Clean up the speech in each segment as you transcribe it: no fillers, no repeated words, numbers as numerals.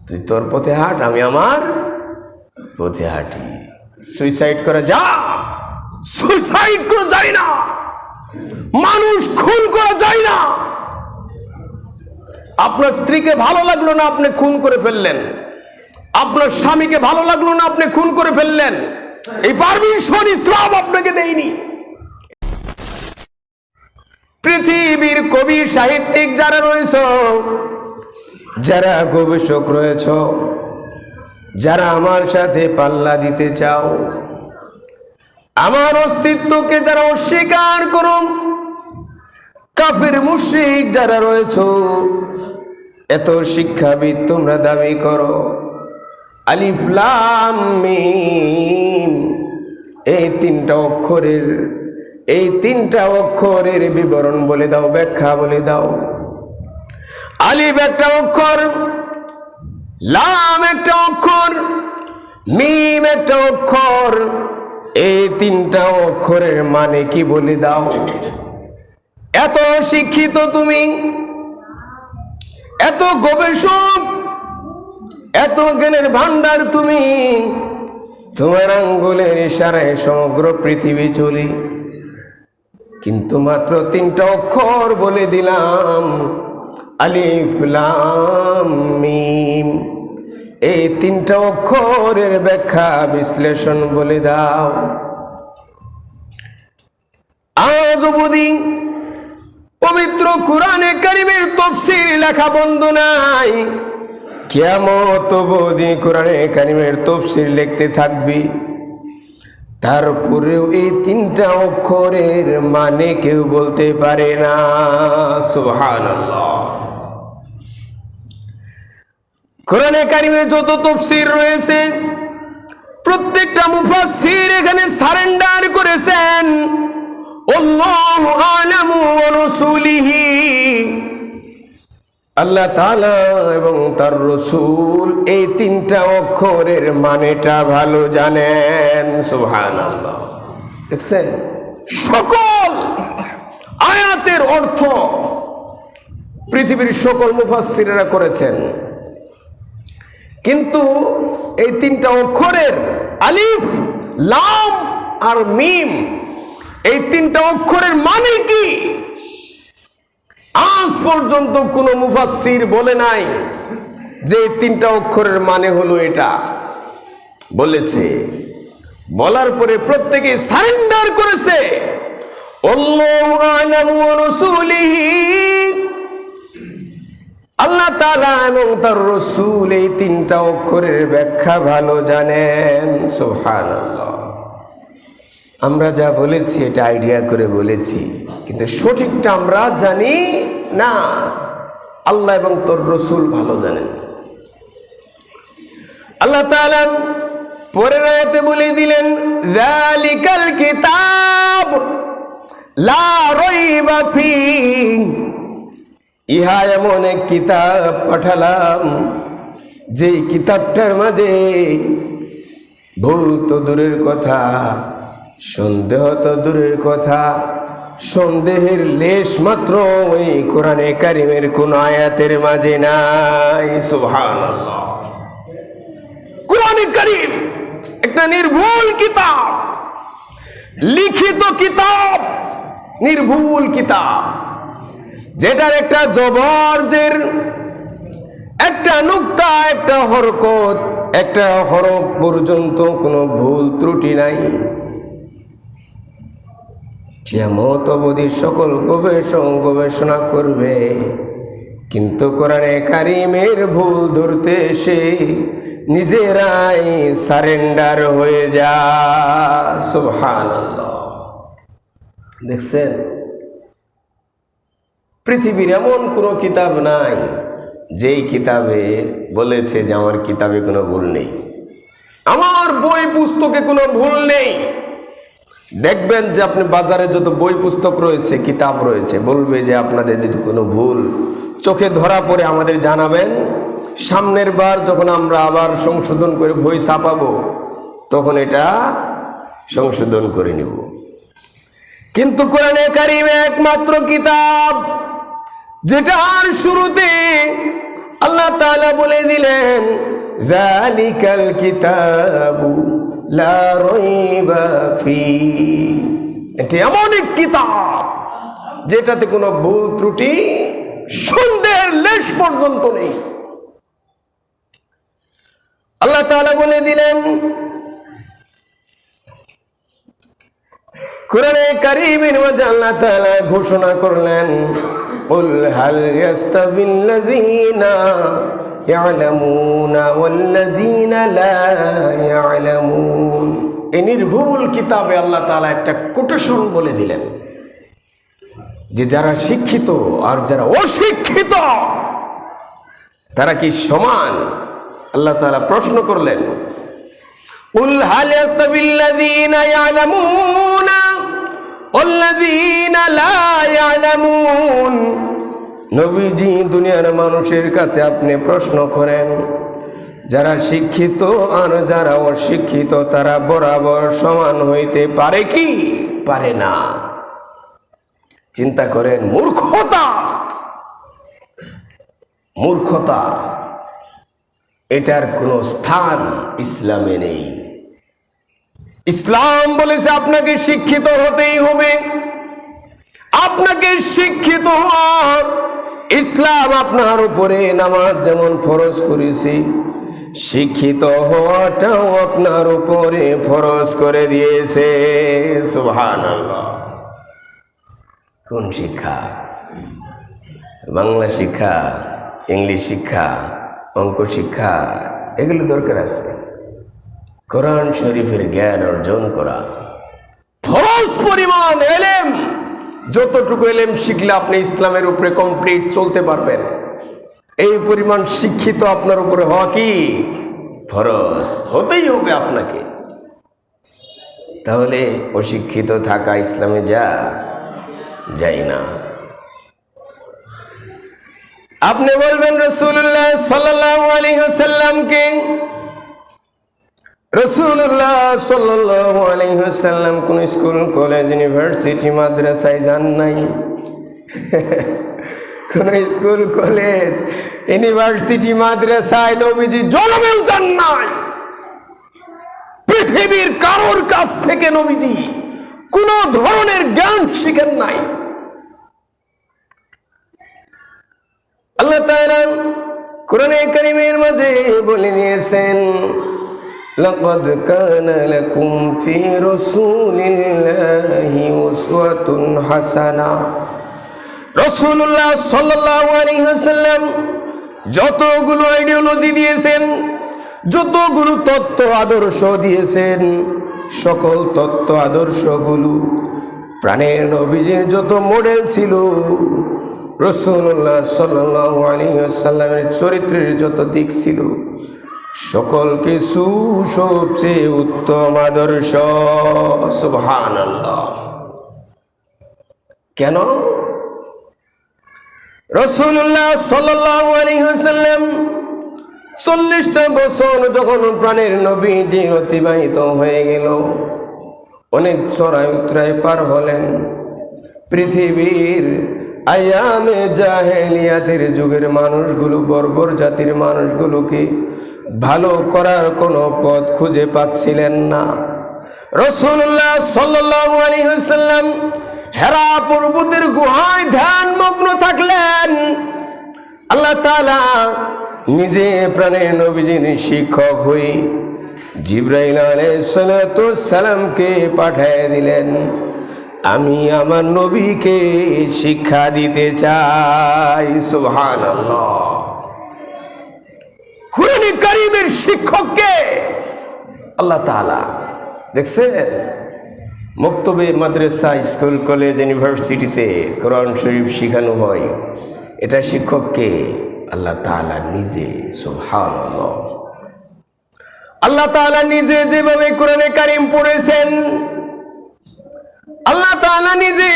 তুই তোর পথে হাঁট, আমি আমার পথে হাঁটি। সুইসাইড করা যা, সুইসাইড করা যায় না, মানুষ খুন করা যায় না। আপনার স্ত্রীকে ভালো লাগলো না, আপনি খুন করে ফেললেন। আপনার স্বামীকে ভালো লাগলো না, আপনি খুন করে ফেললেন। এই পারমিশন ইসলাম আপনাকে দেয়নি। পৃথিবীর কবি সাহিত্যিক যারা রয়েছে, যারা গবেষক রয়েছ, যারা আমার সাথে পাল্লা দিতে চাও, আমার অস্তিত্বকে যারা অস্বীকার করো, কাফির মুশরিক যারা রয়েছ, এত শিক্ষাবিদ তোমরা দাবি করো, আলিফ লাম মিম এই তিনটা অক্ষরের বিবরণ বলে দাও, ব্যাখ্যা বলে দাও। আলিফ একটা অক্ষর, লাম একটা অক্ষর, মিম একটা অক্ষর, এই তিনটা অক্ষরের মানে কি বলে দাও। এত শিক্ষিত তুমি, এত গবেষক, এত জ্ঞানের ভান্ডার তুমি, তোমার আঙ্গুলের ইশারায় সমগ্র পৃথিবী চলি, কিন্তু মাত্র তিনটা অক্ষর বলে দিলাম, আলিফ লাম মিম। এই তিনটা অক্ষরের ব্যাখ্যা বিশ্লেষণ বলে দাও। আজ অবধি পবিত্র কোরআনে কারিমের তাফসীর লেখা বন্ধ নাই। কিয়ামত অবধি কোরআনে কারিমের তাফসীর লিখতে থাকবি, তারপরেও এই তিনটা অক্ষরের মানে কেউ বলতে পারে না। সুবহানাল্লাহ। কোরআনে কারিমে যত তাফসীর রয়েছে, প্রত্যেকটা মুফাসসির এখানে সারেন্ডার করেছেন আল্লাহু আ'লামু ওয়া রাসূলিহি, আল্লাহ তাআলা এবং তার রাসূল এই তিনটা অক্ষরের মানেটা ভালো জানেন। সুবহানাল্লাহ। দেখছেন, সকল আয়াতের অর্থ পৃথিবীর সকল মুফাসসিররা করেছেন, কিন্তু এই তিনটা অক্ষরের আলিফ লাম আর মিম, এই তিনটা অক্ষরের মানে কি আজ পর্যন্ত কোনো মুফাসসির বলে নাই যে এই তিনটা অক্ষরের মানে হলো এটা। বলেছে, বলার পরে প্রত্যেকে সারেন্ডার করেছে আল্লাহু আ'লামু ওয়া রাসূলিহি, আল্লাহ তাআলা এবং তার রাসূল এই তিনটা অক্ষরের ব্যাখ্যা ভালো জানেন। সুবহানাল্লাহ। আমরা যা বলেছি এটা আইডিয়া করে বলেছি, কিন্তু সঠিকটা আমরা জানি না। আল্লাহ এবং তার রাসূল ভালো জানেন। আল্লাহ তাআলা পরের আয়াতে বলে দিলেন, যালিকাল কিতাব লা রাইবা ফীহি, ইহা এমন এক কিতাব পাঠালাম যেই কিতাবটার মাঝে ভুল তো দূরের কথা, সন্দেহ তো দূরের কথা, সন্দেহের লেশ মাত্র ওই কোরআনে কারিমের কোন আয়াতের মাঝে নাই। সুবহানাল্লাহ। কোরআনে কারিম একটা নির্ভুল কিতাব, লিখিত কিতাব, নির্ভুল কিতাব, যেটার একটা জবরজের, একটা নুক্তা, একটা হরকত, একটা হরফ পর্যন্ত কোনো ভুল ত্রুটি নাই। কিয়ামত অবধি সকল গবেষণা করবে, কিন্তু কোরআনে কারিমের ভুল ধরতে এসে নিজেরাই সারেন্ডার হয়ে যায়। সুবহানাল্লাহ। দেখছেন, পৃথিবীর এমন কোনো কিতাব নাই যেই কিতাবে বলেছে যে আমার কিতাবে কোনো ভুল নেই, আমার বই পুস্তকে কোনো ভুল নেই। দেখবেন যে আপনি বাজারে যত বই পুস্তক রয়েছে, কিতাব রয়েছে, বলবে যে আপনাদের যদি কোনো ভুল চোখে ধরা পড়ে আমাদের জানাবেন, সামনের বার যখন আমরা আবার সংশোধন করে বই ছাপাবো তখন এটা সংশোধন করে নিব। কিন্তু কোরআনে কারিম একমাত্র কিতাব যেটার শুরুতে আল্লাহ তাআলা বলে দিলেন, যালিকাল কিতাবু লা রাইবা ফীহি, এটি এমন এক কিতাব যেটাতে কোনো ভুল ত্রুটি সন্দেহের লেশ পর্যন্ত নেই। আল্লাহ তাআলা বলে দিলেন কোরআনে কারীমের মধ্যে, আল্লাহ তাআলা ঘোষণা করলেন, কুল হাল ইয়াস্তাবিল্লাযীনা ইয়ালামুনা ওয়াল্লাযীনা লা ইয়ালামুন। এই নির্ভুল কিতাবে আল্লাহ তাআলা একটা কোটেশন বলে দিলেন যে যারা শিক্ষিত আর যারা অশিক্ষিত তারা কি সমান? আল্লাহ তাআলা প্রশ্ন করলেন, কুল হাল ইয়াস্তাবিল্লাযীনা ইয়ালামুনা ওয়াল্লাযীনা লা ইয়ালামুন। নবীজি, দুনিয়ার মানুষের কাছে আপনি প্রশ্ন করেন, যারা শিক্ষিত আর যারা অশিক্ষিত তারা বরাবর সমান হইতে পারে কি? পারে না। চিন্তা করেন, মূর্খতা, মূর্খতা এটার কোনো স্থান ইসলামে নেই। ইসলাম বলেছে আপনাকে শিক্ষিত হতেই হবে, আপনাকে শিক্ষিত হওয়া। ইসলাম আপনার উপরে নামাজ যেমন ফরজ করেছে, শিক্ষিত হওয়াটাও আপনার উপরে ফরজ করে দিয়েছে। সুবহানাল্লাহ। কোন শিক্ষা? বাংলা শিক্ষা, ইংলিশ শিক্ষা, অঙ্ক শিক্ষা, এগুলো দরকার আছে। কোরআন শরীফের জ্ঞান অর্জন করা ফরজ পরিমাণ এলেম। যতটুকু এলেম শিখলে আপনি ইসলামের উপরে কমপ্লিট চলতে পারবেন, এই পরিমাণ শিক্ষিত আপনার উপরে হওয়া কি ফরজ? হতেই হবে আপনাকে। তাহলে অশিক্ষিত থাকা ইসলামে যায় না। আপনি বলবেন রাসূলুল্লাহ সাল্লাল্লাহু আলাইহি ওয়াসাল্লামকে, রাসূলুল্লাহ সাল্লাল্লাহু আলাইহি ওয়াসাল্লাম কোন স্কুল, কলেজ, ইউনিভার্সিটি, মাদ্রাসায় যান নাই। কোন স্কুল, কলেজ, ইউনিভার্সিটি, মাদ্রাসায় নবীজি জন্মেও যান নাই। পৃথিবীর কারোর কাছ থেকে নবীজি কোন ধরনের জ্ঞান শিখেন নাই। আল্লাহ তাআলা কোরআনে কারীমের মাঝে বলে দিয়েছেন, লাকাদ কানা লাকুম ফি রাসূলিল্লাহি উসওয়াতুন হাসানা। রাসূলুল্লাহ সাল্লাল্লাহু আলাইহি ওয়াসাল্লাম যতগুলো আইডিওলজি দিয়েছেন, যতগুলো তত্ত্ব আদর্শ দিয়েছেন, সকল তত্ত্ব আদর্শগুলো, প্রাণের নবীজির যত মডেল ছিল, রাসূলুল্লাহ সাল্লাল্লাহু আলাইহি ওয়াসাল্লামের চরিত্রের যত দিক ছিল, সকল কিছু সবচেয়ে উত্তম আদর্শ। সুবহানাল্লাহ। কেন? রাসূলুল্লাহ সাল্লাল্লাহু আলাইহি ওয়াসাল্লাম 40টা বছর যখন প্রাণের নবীজি অতিবাহিত হয়ে গেল, অনেক চড়াই উতরাই পার হলেন, পৃথিবীর আয়ামে জাহেলিয়াতের যুগের মানুষগুলো, বর্বর জাতির মানুষগুলোকে ভালো করার কোনো পথ খুঁজে পাচ্ছিলেন না। রাসূলুল্লাহ সাল্লাল্লাহু আলাইহি ওয়াসাল্লাম হেরা পর্বতের গুহায় ধ্যানমগ্ন থাকলেন। আল্লাহ তাআলা নিজে প্রাণের নবীজির শিক্ষক হয়ে জিবরাইল আলাইহিস সালামকে পাঠিয়ে দিলেন, আমি আমার নবীকে শিক্ষা দিতে চাই। সুবহানাল্লাহ। কুরআনে কারীমের শিক্ষককে আল্লাহ তাআলা দেখছেন, মক্তবে, মাদ্রাসা, স্কুল, কলেজ, ইউনিভার্সিটিতে কোরআন শরীফ শেখানো হয়, এটা শিক্ষককে আল্লাহ তাআলা নিজে। সুবহানাল্লাহ। আল্লাহ তাআলা নিজে যেভাবে কোরআনে কারীম পড়েছেন, আল্লাহ তাআলা নিজে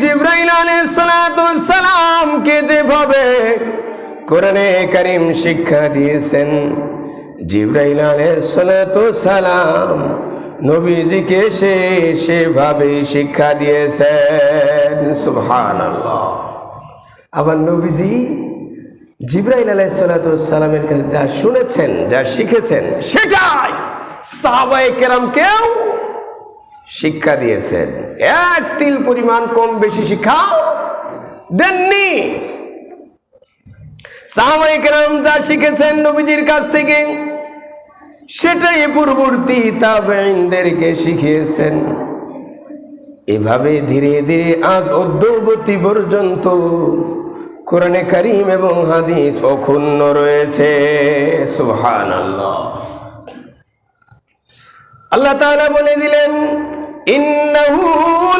জিবরাইল আলাইহিস সালামকে যেভাবে কোরআনে কারীম শিক্ষা দিয়েছেন, জিবরাইল আলাইহিস সালাম নবীজিকে সেভাবে শিক্ষা দিয়েছেন। সুবহানাল্লাহ। আবার নবীজি জিবরাইল আলাইহিসসালামের কাছে যা শুনেছেন, যা শিখেছেন, সেটাই সাহাবায়ে কেরামকেও শিক্ষা দিয়েছেন। এক তিল পরিমাণ কম বেশি শিক্ষা দেননি। সাহাবায়ে কেরাম যা শিখেছেন নবীজির কাছ থেকে, সেটাই পূর্ববর্তী তাবেঈনদেরকে শিখিয়েছেন। এভাবে ধীরে ধীরে আজ অদ্যাবধি পর্যন্ত কোরআনে কারীম এবং হাদিস অক্ষুণ্ণ রয়েছে। সুবহানাল্লাহ। আল্লাহ তাআলা বলে দিলেন, ইন্নাহু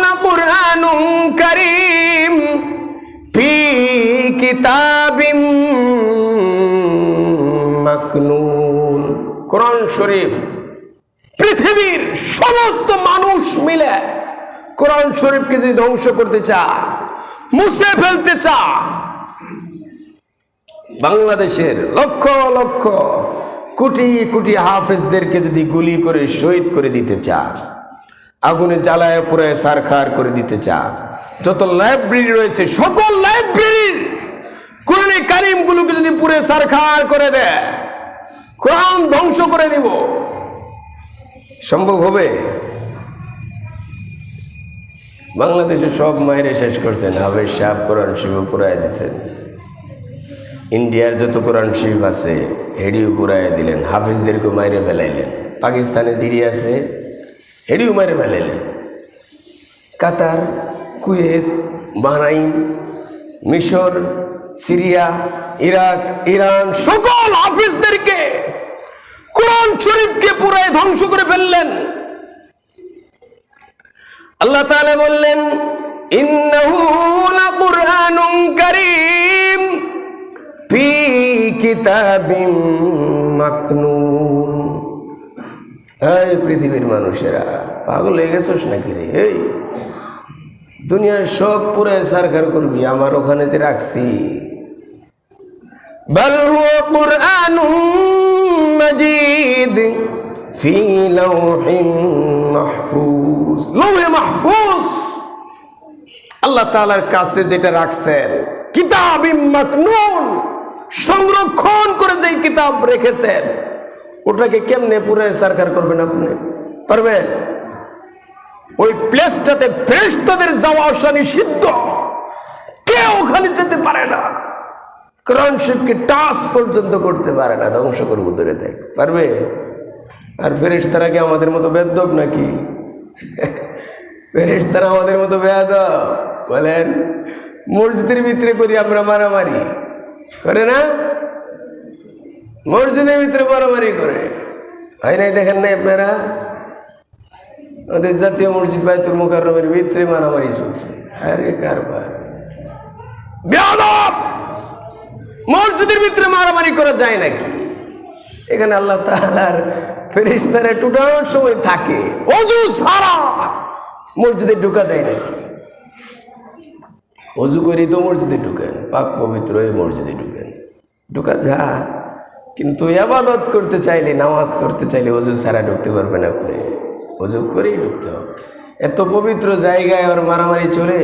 লাকুরআনুন কারীম ফি কিতাবিম মাকনুন। কোরআন শরীফ, পৃথিবীর সমস্ত মানুষ মিলে কোরআন শরীফকে যদি ধ্বংস করতে চায়, মুছে ফেলতে চায়, বাংলাদেশের লক্ষ লক্ষ কোটি কোটি হাফেজদেরকে যদি গুলি করে শহীদ করে দিতে চায়, আগুনে জ্বালায় পুড়ায় ছারখার করে দিতে চায়, যত লাইব্রেরি রয়েছে সকল লাইব্রেরির কোরআনে কারীমগুলোকে যদি পুড়ে ছারখার করে দেয়, কোরআন ধ্বংস করে দিব, সম্ভব হবে? বাংলাদেশে সব মায়েরে শেষ করছেন, হাফেজ সাহেব কোরআন শরীফ পুরাই দিচ্ছেন। ইন্ডিয়ার যত কোরআন শরীফ আছে হেডিও পুরাই দিলেন, হাফেজদেরকে মাইরে ফেলাইলেন। পাকিস্তানে জিরি আছে, হেডিও মাইরে ফেলাইলেন। কাতার, কুয়েত, বাহরাইন, মিশর, সিরিয়া, ইরাক, ইরান সকল হাফেজদেরকে কোরআন শরীফকে পুরাই ধ্বংস করে ফেললেন। আল্লাহ তাআলা বললেন, ইন্নাহু লাকুরআনুন কারীম ফি কিতাবিম মাকনুন। এই পৃথিবীর মানুষেরা, পাগল হয়ে গেছস নাকি রে? এই দুনিয়ার সব পুরে সারখার করবি, আমার ওখানে যে রাখছি। বাল হুয়া কুরআনুম মাজিদ ফি লাওহিন মাহফুজ। লৌহে মাহফুজ, আল্লাহ তাআলার কাছে যেটা রাখছেন, কিতাবিম মাকনুন, সংরক্ষণ করে যে কিতাব রেখেছেন, ওটাকে কেমনে পুরে সারখার করবেন? আপনি পারবেন? ওই প্লেসটাতে ফেরেশতাদের যাওয়া আসা নিষিদ্ধ, কেউ ওখানে যেতে পারে না, কোরআন শরীফকে টাচ পর্যন্ত করতে পারে না, ধ্বংস করবো দূরে থেকে। পারবে? আর ফেরেশতারা কি আমাদের মতো বেয়াদব নাকি? ফেরেশতারা আমাদের মতো বেয়াদব? বলেন, মসজিদের ভিতরে করি আমরা মারামারি, করে না? মসজিদের ভিতরে মারামারি করে, হয় নাই? দেখেন নাই আপনারা? আমাদের জাতীয় মসজিদ বাইতুল মুকাররমের ভিতরে মারামারি চলছে। আরে কারবার, বেয়াদব! মসজিদের ভিতরে মারামারি করা যায় নাকি? এখানে আল্লাহ তাআলার ফেরেশতারা টোটাল সময় থাকে, ওযু ছাড়া মসজিদে ঢোকা যায় নাকি? ওযু করে তো মসজিদে ঢুকেন, পাক পবিত্র হয়ে মসজিদে ঢুকেন, ঢোকা যায়। কিন্তু ইবাদত করতে চাইলে, নামাজ পড়তে চাইলে ওযু ছাড়া ঢুকতে পারবেন আপনি? ওযু করেই ঢুকতে হবে। এত পবিত্র জায়গায় আর মারামারি চলে?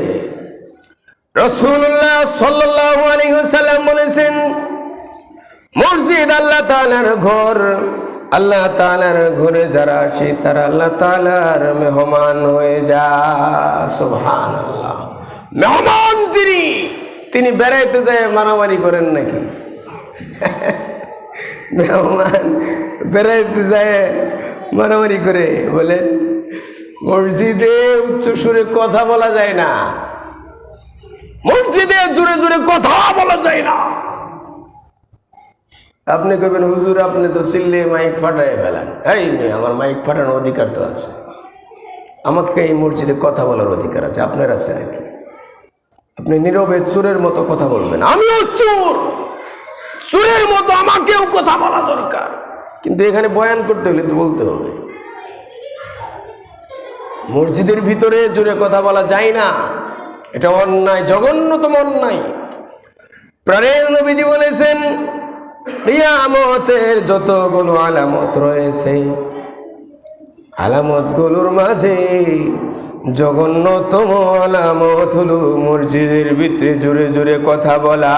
রাসূলুল্লাহ সাল্লাল্লাহু আলাইহি ওয়াসাল্লাম বলেছেন, মসজিদ আল্লাহ তাআলার ঘর, আল্লাহ তাআলার ঘরে যারা আসে তারা আল্লাহ তাআলার মেহমান হয়ে যায়। সুবহানাল্লাহ। মেহমান যিনি, তিনি বেড়াইতে যায় মারামারি করেন নাকি? মেহমান বেড়াইতে যায় মারামারি করে? বলেন, মসজিদে উচ্চ সুরে কথা বলা যায় না, মসজিদে জোরে জোরে কথা বলা যায় না। আপনি কইবেন, হুজুর আপনি তো চিল্লে মাইক ফাটাই ফেলেন। এই মেয়ে, আমার মাইক ফাটানোর অধিকার তো আছে, আমাকে এই মসজিদে কথা বলার অধিকার আছে, আপনার আছে নাকি? আপনি নীরবে চোরের মতো কথা বলবেন, আমিও চোর, চোরের মতো আমাকেও কথা বলা দরকার। কিন্তু এখানে বয়ান করতে হলে তো বলতে হবে। মসজিদের ভিতরে জোরে কথা বলা যায় না, এটা অন্যায়, জঘন্যতম অন্যায়। প্রাণের নবীজি বলেছেন, কিয়ামতের যতগুলো আলামত রয়েছে, আলামতগুলোর মাঝে জঘন্যতম আলামত হলো মসজিদের ভিতরে জোরে জোরে কথা বলা।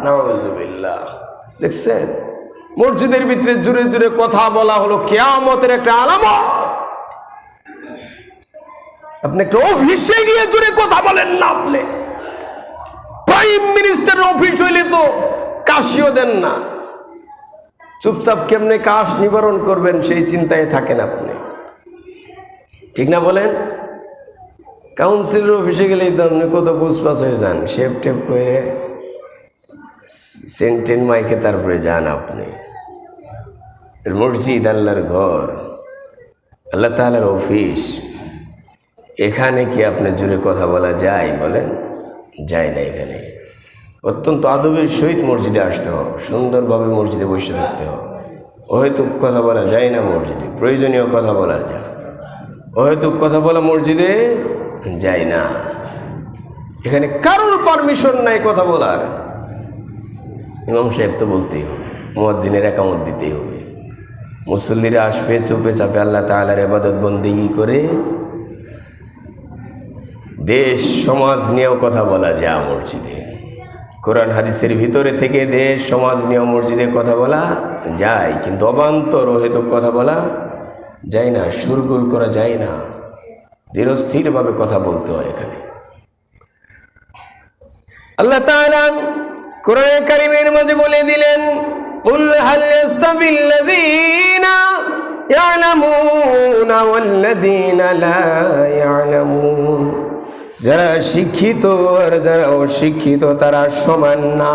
নাউযুবিল্লাহ। দেখছেন, মসজিদের ভিতরে জোরে জোরে কথা বলা হলো কিয়ামতের একটা আলামত। আপনি একটা অফিসে গিয়ে জোরে কথা বলেন না, আপনি প্রাইম মিনিস্টারের অফিস হইলে তো কাশিও দেন না, চুপচাপ কেমনে কাশ নিবারণ করবেন সেই চিন্তায় থাকেন আপনি, ঠিক না বলেন? কাউন্সিলের অফিসে গেলেই তো আপনি কত পুষ্পাস হয়ে যান, শেপ টেপ করে সেন্টেন মাইকে তারপরে যান আপনি। মসজিদ আল্লাহর ঘর, আল্লাহ তাআলার অফিস, এখানে কি আপনার জোরে কথা বলা যায়? বলেন, যায় না। এখানে অত্যন্ত আদবের সহিত মসজিদে আসতে হবে, সুন্দরভাবে মসজিদে বসে থাকতে হবে। অহেতুক কথা বলা যায় না মসজিদে, প্রয়োজনীয় কথা বলা যায়। অহেতুক কথা বলা মসজিদে যায় না। এখানে কারোর পারমিশন নাই কথা বলার। ইমাম সাহেব তো বলতেই হবে, মুয়াজ্জিনের একামত দিতেই হবে। মুসল্লিরা আসবে চুপে চাপে আল্লাহ তাআলার ইবাদত বন্দেগী করে। দেশ সমাজ নিয়েও কথা বলা যায় মসজিদে। কোরআন হাদিসের ভিতরে থেকে দেশ সমাজ নিয়ে মসজিদে কথা বলা যায়, কিন্তু অবান্তর অহেতুক কথা বলা যায় না, সুরগুল করা যায় না। ধীরস্থিরভাবে কথা বলতে হয় এখানে। আল্লাহ তাআলা কোরআনে কারীমের মধ্যে বলে দিলেন, কুল হাল ইস্তাবিল্লাযীনা ইয়ালামুনা ওয়াল্লাযীনা লা ইয়ালামুন। যারা শিক্ষিত আর যারা অশিক্ষিত তারা সমান না।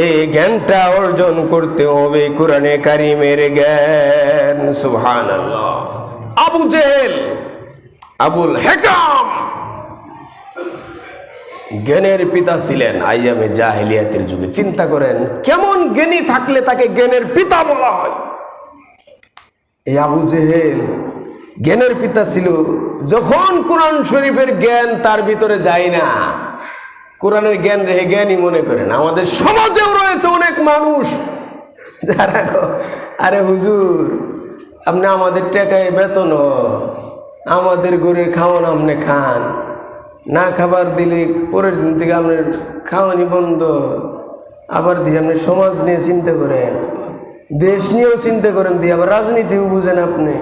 এই জ্ঞানটা অর্জন করতে হবে কোরআনে কারীমের জ্ঞান। সুবহানাল্লাহ। আবু জেহেল, আবুল হেকাম জ্ঞানের পিতা ছিলেন আইয়ামে জাহেলিয়াতের যুগে। চিন্তা করেন কেমন জ্ঞানী থাকলে তাকে জ্ঞানের পিতা বলা হয়। এই আবু জেহেল জ্ঞানের পিতা ছিল। যখন কোরআন শরীফের জ্ঞান তার ভিতরে যায় না, কোরআনের জ্ঞান রেখে জ্ঞানই মনে করেন। আমাদের সমাজেও রয়েছে অনেক মানুষ যারা আরে হুজুর আপনি আমাদের টাকায় বেতন, আমাদের গরুর খাওয়ান আপনি খান, না খাবার দিলে পরের দিন থেকে আপনার খাওয়ানি বন্ধ। আবার দিয়ে আপনি সমাজ নিয়ে চিন্তা করেন, দেশ নিয়েও চিন্তা করেন, দিয়ে আবার রাজনীতিও বুঝেন আপনি,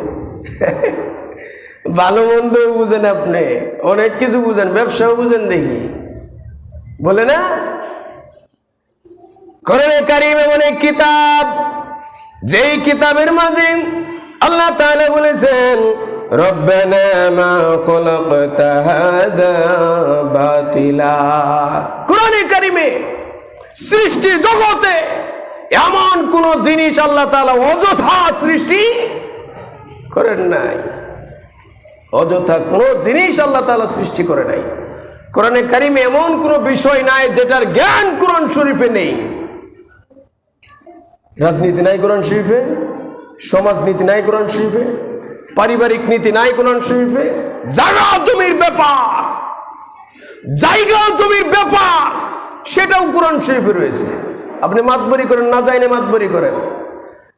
ভালো মন্দও বুঝেন আপনি, অনেক কিছু বুঝেন, ব্যবসাও বুঝেন দেখি, বলে না? কোরআনে কারীম এমন এক কিতাব, যেই কিতাবের মাঝে আল্লাহ তাআলা বলেছেন, রব্বানা মা খলাকতা হাযা বাতিলা। কোরআনে কারীমে সৃষ্টি জগতে এমন কোন জিনিস আল্লাহ তাআলা অযথা সৃষ্টি করেন নাই। অযথা কোনো জিনিস আল্লাহ তাআলা সৃষ্টি করে নাই। কোরআনে কারীমে এমন কোনো বিষয় নাই যেটার জ্ঞান কোরআন শরীফে নেই। রাজনীতি নাই কোরআন শরীফে, সমাজনীতি নাই কোরআন শরীফে, পারিবারিক নীতি নাই কোরআন শরীফে, জায়গা জমির ব্যাপার, জায়গা জমির ব্যাপার সেটাও কোরআন শরীফে রয়েছে। আপনি মাতবরি করেন, না জাইনে মাতবরি করেন,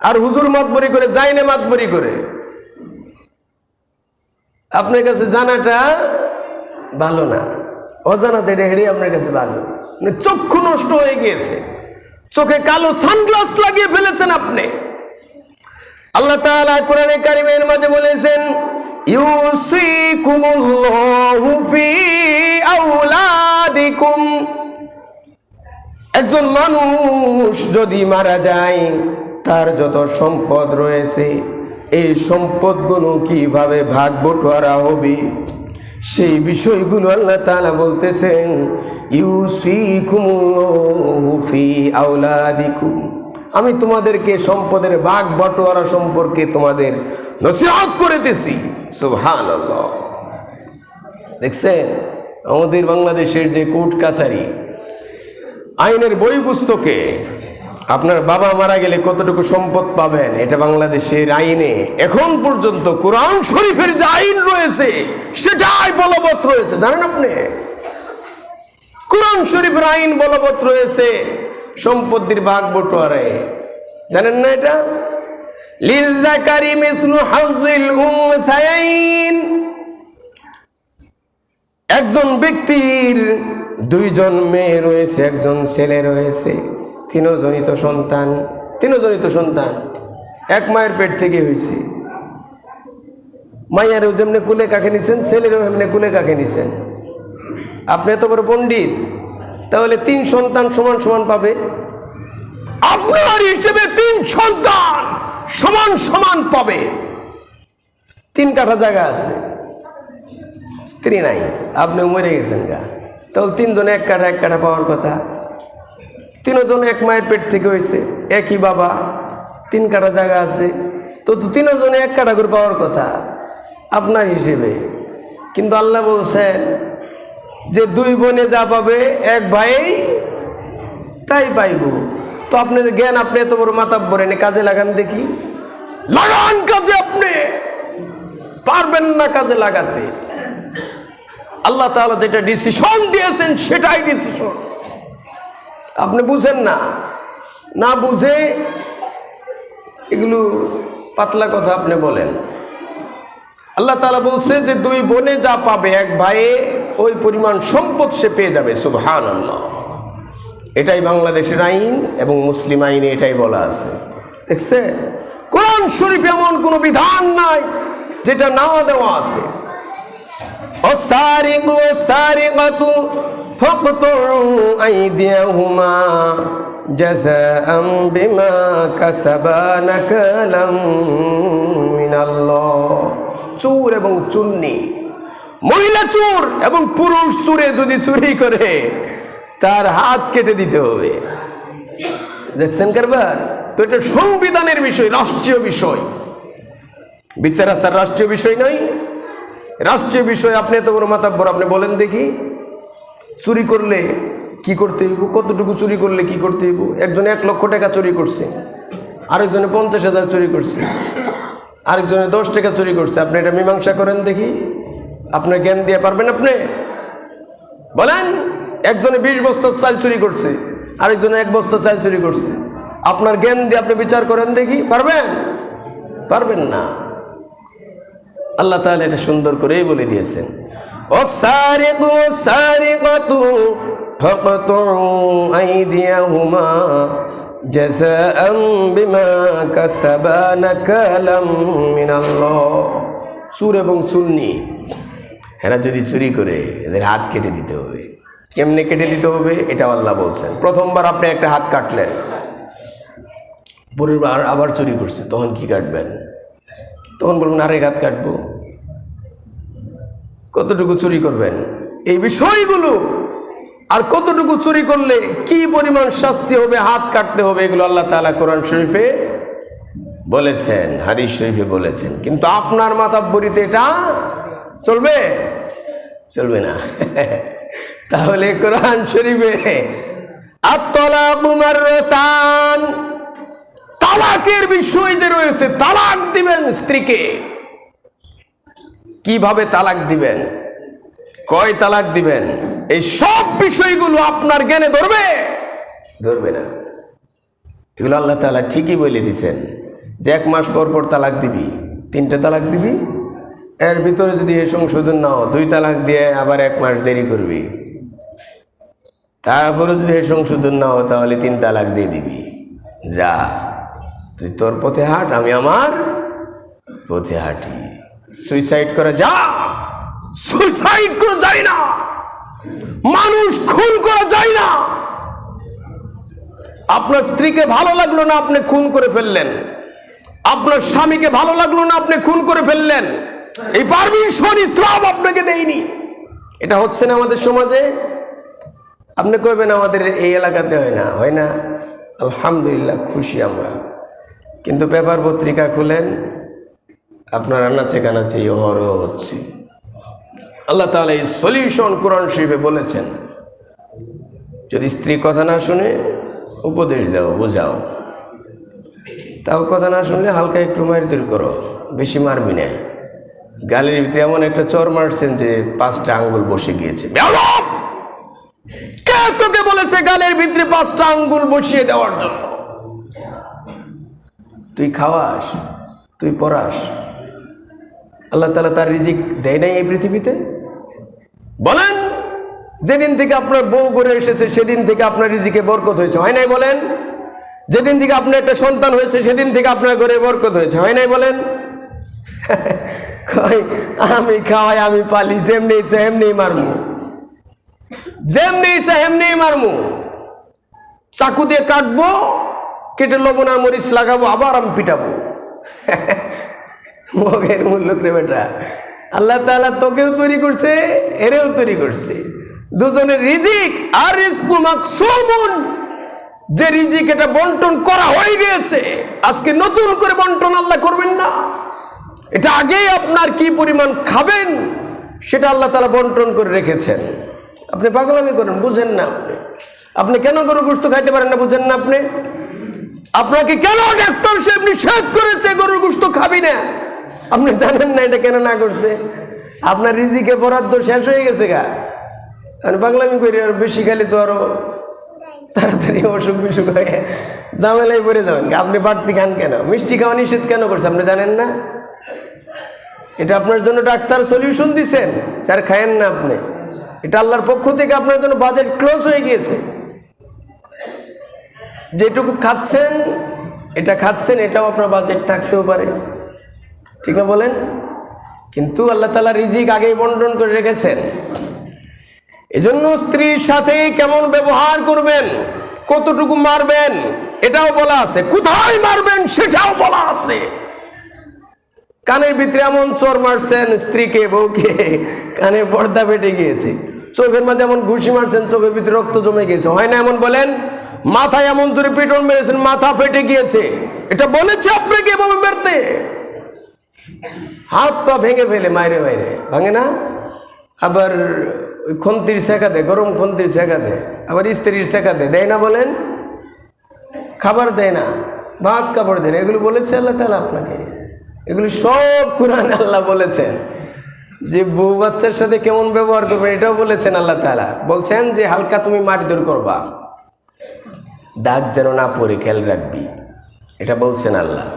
আর হুজুর মাতবরি করে, জাইনে মাতবরি করে। আপনার কাছে জানাটা ভালো না, অজানা যেটা হেঁটে আপনার কাছে ভালো। চক্ষু নষ্ট হয়ে গিয়েছে, চোখে কালো সানগ্লাস লাগিয়ে ফেলেছেন আপনি। আল্লাহ তাআলা কোরআনে কারীমের মাঝে বলেছেন, ইউসিকুমুল্লাহু ফি আওলাদিকুম। একজন মানুষ যদি মারা যায়, তার যত সম্পদ রয়েছে, এই সম্পদগুলো কিভাবে ভাগ বটোয়ারা হবে সেই বিষয়গুলো আল্লাহ তাআলা বলতেছেন, ইউসিকুমুল্লাহু ফি আওলাদিকুম। আমি তোমাদেরকে সম্পদের ভাগ বটোয়ারা সম্পর্কে তোমাদের নসিহত করিতেছি। সুবহানাল্লাহ। দেখছেন আমাদের বাংলাদেশের যে কোর্ট কাচারি, আইনের বই পুস্তকে আপনার বাবা মারা গেলে কতটুকু সম্পদ পাবেন, এটা বাংলাদেশের আইনে এখন পর্যন্ত কোরআন শরীফের যে আইন রয়েছে সেটাই বলবৎ রয়েছে। জানেন আপনি, কোরআন শরীফের আইন বলবৎ রয়েছে সম্পত্তির ভাগ বটোয়ারায়। জানেন না এটা? লিযযাকারি মিসলু হাযযিল উনসায়াইন। একজন ব্যক্তির দুইজন মেয়ে রয়েছে, একজন ছেলে রয়েছে, তিনজনিত সন্তান এক মায়ের পেট থেকে হয়েছে। মাইয়ারেও যেমনি কুলে কাকে নিছেন, ছেলেরও এমনি কুলে কাকে নিছেন। আপনি এত বড় পণ্ডিত, তাহলে 3 সন্তান সমান সমান পাবে। আপনার হিসেবে 3 সন্তান সমান সমান পাবে। 3 কাঠা জায়গা আছে, স্ত্রী নাই, আপনি মরে গেছেন গা, তাহলে 3 জনে 1 কাঠা পাওয়ার কথা। 3 জন এক মায়ের পেট থেকে হয়েছে, একই বাবা, 3 কাঠা জায়গা আছে, তো 3 জনে 1 কাঠা করে পাওয়ার কথা আপনার হিসেবে। কিন্তু আল্লাহ বলছেন যে 2 বোনে যা পাবে 1 ভাই তাই পাইব। তো আপনার জ্ঞান, আপনি এত বড় মাতাব্বর, এনে কাজে লাগান দেখি, লাগান কাজে। আপনি পারবেন না কাজে লাগাতে। আল্লাহ তাআলা যেটা ডিসিশন দিয়েছেন সেটাই ডিসিশন। আপনি বুঝেন না, না বুঝে এগুলো পাতলা কথা আপনি বলেন। আল্লাহ তাআলা বলছে যে 2 বোনে যা পাবে 1 ভাইয়ে ওই পরিমাণ সম্পদ সে পেয়ে যাবে। সুবহানাল্লাহ। এটাই বাংলাদেশের আইন এবং মুসলিম আইনে এটাই বলা আছে। দেখছে, কোরআন শরীফে এমন কোনো বিধান নাই যেটা না দেওয়া আছে। অসারিকু ওয়াসারিকাতু ফাকতু আইদিয়াহুমা জাযাআম বিমা কাসাবা নাকালাম মিনাল্লাহ। চোর এবং চুন্নি, মহিলা চোর এবং পুরুষ চোরে যদি চুরি করে তার হাত কেটে দিতে হবে। দেখছেন কারবার? তো এটা সংবিধানের বিষয়, রাষ্ট্রীয় বিষয়, বিচার আচার রাষ্ট্রীয় বিষয় নয়, রাষ্ট্রীয় বিষয়। আপনি এত বড় মাতাব্বর, আপনি বলেন দেখি, চুরি করলে কি করতে হইব, কতটুকু চুরি করলে কি করতে হইব? একজনে 1 লক্ষ টাকা চুরি করছে, আরেকজনে 50,000 চুরি করছে, আরেকজনে 10 টাকা চুরি করছে। আপনি এটা মীমাংসা করেন দেখি, আপনার জ্ঞান দিয়ে পারবেন? আপনি বলেন, একজনে 20 বস্তা চাল চুরি করছে, আরেকজনে 1 বস্তা চাল চুরি করছে। আপনার জ্ঞান দিয়ে আপনি বিচার করেন দেখি, পারবেন? পারবেন না। আল্লাহ তাআলা এটা সুন্দর করেই বলে দিয়েছেন, ওয়াসারিকু ওয়াসারিকাতু ফাকতু আইদিয়াহুমা জাযাআম বিমা কাসাবা নাকালাম মিনাল্লাহ। চোর এবং চুন্নি এরা যদি চুরি করে এদের হাত কেটে দিতে হবে। কেমনে কেটে দিতে হবে এটা আল্লাহ বলছেন। প্রথমবার আপনি একটা হাত কাটলেন, পরের বার আবার চুরি করছে, তখন কি কাটবেন? তখন বলবেন আরেক হাত কাটবো। কতটুকু চুরি করবেন এই বিষয়গুলো, আর কতটুকু চুরি করলে কি পরিমাণ শাস্তি হবে, হাত কাটতে হবে, এগুলো আল্লাহ তাআলা কোরআন শরীফে বলেছেন, হাদিস শরীফে বলেছেন। কিন্তু আপনার মাতাব্বরিতে এটা চলবে? চলবে না। তাহলে কোরআন শরীফে আত-তালাকু মাররাতান, তালাকের বিষয় যে রয়েছে, তালাক দিবেন স্ত্রীকে, কিভাবে তালাক দিবেন, কয় তালাক দিবেন, এই সব বিষয়গুলো আপনার জ্ঞানে ধরবে না। এগুলো আল্লাহ তাআলা ঠিকই বলে দিয়েছেন যে 1 মাস পর পর তালাক দিবি, 3টে তালাক দিবি, এর ভিতরে যদি এই সংশোধন নাও 2 তালাক দিয়ে আবার 1 মাস দেরি করবি, তারপরে যদি এই সংশোধন নাও তাহলে 3 তালাক দিয়ে দিবি। যা, তুই তোর পথে হাঁট, আমি আমার পথে হাঁটি। সুইসাইড করা যা, সুইসাইড করা যায় না, মানুষ খুন করা যায় না। আপনার স্ত্রীকে ভালো লাগলো না, আপনি খুন করে ফেললেন। আপনার স্বামীকে ভালো লাগলো না, আপনি খুন করে ফেললেন। এই পারমিশন ইসলাম আপনাকে দেয়নি। এটা হচ্ছে না আমাদের সমাজে। আপনি কইবেন আমাদের এই এলাকাতে হয় না। আলহামদুলিল্লাহ, খুশি আমরা। কিন্তু পেপার পত্রিকা খুলেন, আপনার আনাচে কানাচে হরও হচ্ছে। আল্লাহ তাআলা এই সলিউশন কোরআন শরীফে বলেছেন, যদি স্ত্রী কথা না শুনে উপদেশ দাও, বোঝাও। তাও কথা না শুনলে হালকা একটু মারধর করো, বেশি মারবি না। গালের ভিতরে এমন একটা চর মারছেন যে 5টা আঙ্গুল বসে গিয়েছে। কে তোকে বলেছে গালের ভিতরে 5টা আঙ্গুল বসিয়ে দেওয়ার জন্য? তুই খাওয়াস, তুই পড়াস, আল্লাহ তাআলা তার রিজিক দেয় নাই এই পৃথিবীতে? বলেন, যেদিন থেকে আপনার বউ ঘরে এসেছে সেদিন থেকে আপনার রিজিকে বরকত হয়েছে, হয় নাই বলেন? যেদিন থেকে আপনার একটা সন্তান হয়েছে সেদিন থেকে আপনার ঘরে বরকত হয়েছে, হয় নাই বলেন? আমি খাওয়াই, আমি পালি, যেমনি ইচ্ছা এমনি মারমু, যেমনি ইচ্ছা এমনি মারমু। চাকু দিয়ে কাটবো, কেটে লবণ আর মরিচ লাগাবো, আবার আমি পিটাবো। মগের মূল্য রে বেটা, আল্লাহ তাআলা তোকেও তৈরি করছে, এরেও তৈরি করছে, দুজনের রিজিক আর রিজকু মাকসুমুন। যে রিজিক এটা বন্টন করা হয়ে গিয়েছে, আজকে নতুন করে বন্টন আল্লাহ করবেন না। এটা আগেই আপনার কি পরিমাণ খাবেন সেটা আল্লাহ তাআলা বন্টন করে রেখেছেন। আপনি পাগলামি করেন, বুঝেন না। আপনি কেন গরুর গোশত খাইতে পারেন না, বুঝেন না আপনি? আপনাকে কেন ডাক্তার সাহেব নিষেধ করেছে গরুর গোশত খাবি না, আপনি জানেন না এটা কেন না করছে? আপনার রিজিকে বরাদ্দ শেষ হয়ে গেছে গা। আমি পাগলামি করি, আর বেশি খালি তো আরো তাড়াতাড়ি অসুখ বিসুখ হয়ে ঝামেলায় পড়ে যাবেন। আপনি বাড়তি খান কেন? মিষ্টি খাওয়া নিষেধ কেন করছে আপনি জানেন না? এটা আপনার জন্য ডাক্তার সলিউশন দিচ্ছেন, যার খায়েন না আপনি। এটা আল্লাহর পক্ষ থেকে আপনার জন্য বাজেট ক্লোজ হয়ে গিয়েছে। যেটুকু খাচ্ছেন, এটা খাচ্ছেন, এটাও আপনার বাজেট থাকতেও পারে, ঠিক না বলেন? কিন্তু আল্লাহ তাআলা রিজিক আগেই বন্টন করে রেখেছেন। এজন্য স্ত্রীর সাথে কেমন ব্যবহার করবেন, কতটুকু মারবেন এটাও বলা আছে, কোথায় মারবেন সেটাও বলা আছে। কানের ভিতরে এমন চোর মারছেন স্ত্রীকে, বউকে, কানে পর্দা ফেটে গিয়েছে। চোখের মাঝে এমন ঘুষি মারছেন, চোখের ভিতরে রক্ত জমে গিয়েছে, হয় না এমন বলেন? মাথায় এমন জোরে পিটন মেরেছেন, মাথা ফেটে গিয়েছে। এটা বলেছে আপনাকে এভাবে মারতে? হাত পা ভেঙে ফেলে মাইরে মাইরে, ভাঙে না? আবার ওই খন্তির শেখা দেয়, গরম খন্তির শেখা দেয়, আবার স্ত্রীর শেখা দেয় না বলেন? খাবার দেয় না, ভাত কাপড় দেয় না, এগুলো বলেছে আল্লাহ তাআলা আপনাকে। এগুলো সব কোরআনে আল্লাহ বলেছেন। যে বউ বাচ্চার সাথে কেমন ব্যবহার করবেন এটাও বলেছেন আল্লাহ তাআলা। বলছেন যে হালকা তুমি মারধর করবা, দাগ যেন না পড়ে খেয়াল রাখবি, এটা বলছেন আল্লাহ।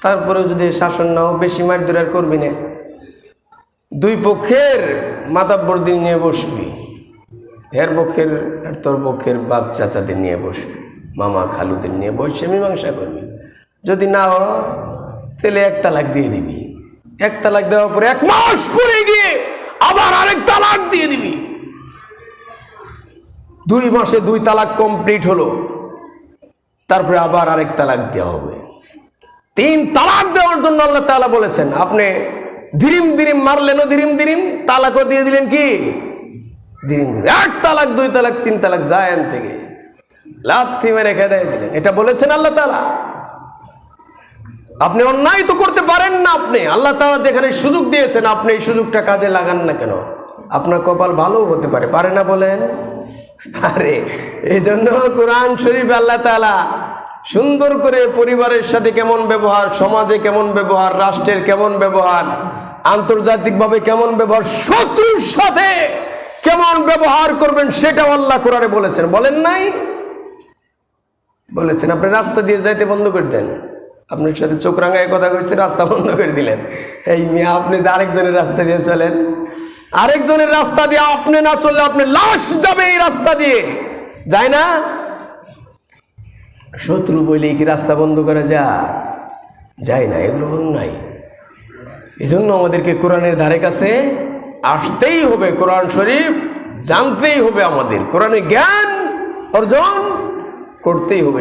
তারপরেও যদি শাসন নাও, বেশি মারধর আর করবি না। দুই পক্ষের মাতাব্বরদের নিয়ে বসবি, এর পক্ষের আর তোর পক্ষের বাপ চাচাদের নিয়ে বসবি, মামা খালুদের নিয়ে বসে মীমাংসা করবি। যদি না হয় তাহলে এক তালাক দিয়ে দিবি। এক তালাক দেওয়ার পরে 1 মাস পরে গিয়ে আবার আরেক তালাক দিয়ে দিবি। 2 মাসে 2 তালাক কমপ্লিট হলো, তারপরে আবার আরেক তালাক দেওয়া হবে। 3 তালাক দেওয়ার জন্য আল্লাহ তাআলা বলেছেন। আপনি ধিরিম ধিরিম মারলেনও ধিরিম ধিরিম, তালাকও দিয়ে দিলেন কি ধিরিম ধিরিম। 1 তালাক 2 তালাক 3 তালাক জায়েন থেকে লাথি মেরে খেদাই দিলেন, এটা বলেছেন আল্লাহ তাআলা। আপনি অন্যায় তো করতে পারেন না, আপনি আল্লাহ তাআলা যেখানে সুযোগ দিয়েছেন আপনি এই সুযোগটা কাজে লাগান না কেন? আপনার কপাল ভালো হতে পারে, পারে না বলেন? পারে। এই জন্য কোরআন শরীফ আল্লাহ তাআলা সুন্দর করে পরিবারের সাথে কেমন ব্যবহার, সমাজে কেমন ব্যবহার, রাষ্ট্রের কেমন ব্যবহার, আন্তর্জাতিকভাবে কেমন ব্যবহার, শত্রুর সাথে কেমন ব্যবহার করবেন সেটাও আল্লাহ কোরআনে বলেছেন। বলেন নাই? বলেছেন। আপনি রাস্তা দিয়ে যাইতে বন্ধ করে দেন, আপনার সাথে চোখ রাঙায় কথা কইছে, রাস্তা বন্ধ করে দিলেন। এই মেয়ে, আপনি যে আরেকজনের রাস্তা দিয়ে চলেন, আরেকজনের রাস্তা দিয়ে আপনি না চললে আপনার লাশ যাবে এই রাস্তা দিয়ে, যায় না? শত্রু বলেই কি রাস্তা বন্ধ করা যায় না? এগুলো নাই। এই জন্য আমাদেরকে কোরআনের ধারে কাছে আসতেই হবে, কোরআন শরীফ জানতেই হবে, আমাদের কোরআনের জ্ঞান অর্জন করতেই হবে।